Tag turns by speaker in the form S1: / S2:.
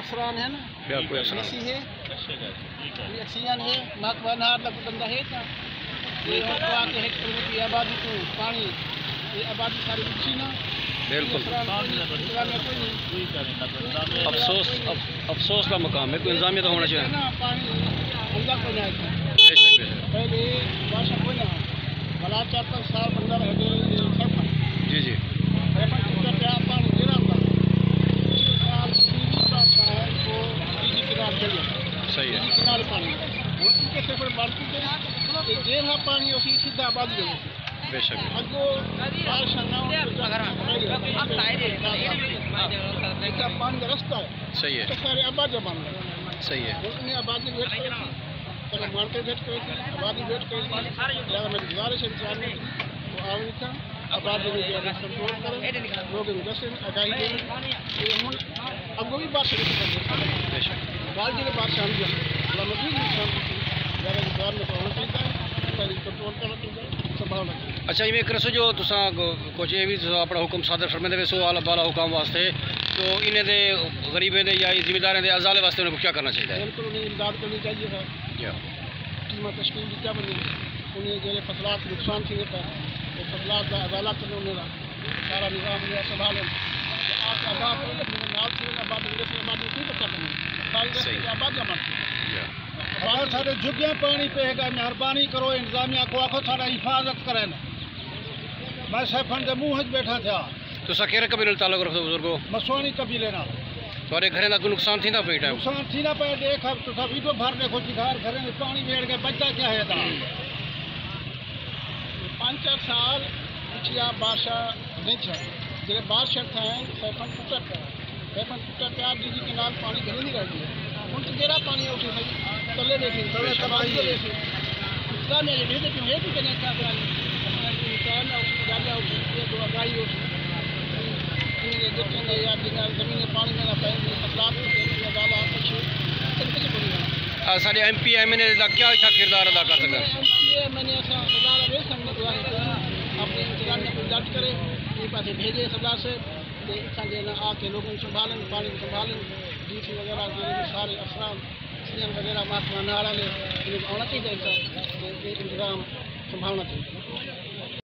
S1: افسران ہے نا سی ہے اکسیجن ہے محکمہ نہار لگ بندہ ہے یہ کی آبادی کو پانی یہ آبادی ساری اچھی نا
S2: بالکل افسوس کا مقام ہے کوئی انتظامیہ تو ہونا چاہیے
S1: پانی بندہ کو نہیں
S2: بے شک
S1: پہلے بادشاہ کوئی نہ بلا 4-5 سال بندہ رہ گئے
S2: جی جی
S1: پانی گرا تھا
S2: صحیح ہے
S1: کنارے پانی پانی اسی سیدھا آبادی دے
S2: بے شک
S1: اگو بارش پانی کا رستہ ہے
S2: صحیح ہے
S1: سارے آبادی بن گئے
S2: صحیح ہے
S1: آبادی ویٹ کرے مارکیٹ ویٹ کرے آبادی ویٹ کرے میری گزارش ہے وہ آؤ تھا آبادی میں کنٹرول کریں لوگوں کو دسیں آگاہی دیں اگو بھی بات
S2: بے شک
S1: بال جی بادشاہ مزید نقصان گزار میں ہونا چاہیے کنٹرول کرنا چاہیے سنبھالنا چاہیے
S2: اچھا یہ کرسو جو تساں کچھ یہ بھی اپنا حکم صادر فرمے دے سو بالا حکام واسطے تو انہیں دے غریبیں دے یا ذمہ داریں دے ازالے واسطے انہیں کو کیا کرنا چاہیے
S1: بالکل انہیں امداد کرنی چاہیے سر قیمت تشکیل دی کیا بنی انہیں جو فصلات نقصان تھی دیتا ہے وہ فصلات کا ازالہ کرنے انہیں سارا نظام یہ سنبھالیں آپ آباد نال سے آبادی کی پتہ کریں آباد اگر سارے جگہ پانی پہ گا مہربانی کرو انتظامیہ کو آخو سارا حفاظت کریں میں سیفن کے منہ بیٹھا تھا
S2: تو کہڑے قبیلے تعلق رکھو بزرگو
S1: مسوانی قبیلے نا
S2: تھوڑے گھریں کا کوئی نقصان تھی نہ پہ
S1: نقصان تھی نہ پہ دیکھ تو ویڈیو بھر دیکھو گھر گھر میں پانی بیٹھ گئے بچہ کیا ہے تھا 5-4 سال پچھلیا بادشاہ نہیں تھا جی بادشاہ تھے سیفن پٹر پہ سیفن پٹر پہ ڈی جی کے نال پانی گھر نہیں رہ گئی ان کی گیرا پانی اٹھی سی تلے دے سی تلے تباہی دے سی اسلام نے بھیجے کہ یہ بھی کرنے کا آگاہی اٹھی زمین پانی میں نہ پہن
S2: سارے ایم پی ایم این اے کا کیا کردار ادا کر سکتے ہیں
S1: میں نے اپنے انتظامیہ کو جج کرے یہ پاس بھیجے سردار سے آ کے لوگوں کو سنبھالیں پانی کو سنبھالیں ڈی سی وغیرہ سارے افسران سی ایم وغیرہ محکمہ نہار والے انہیں آنا چاہیے انتظام سنبھالنا چاہیے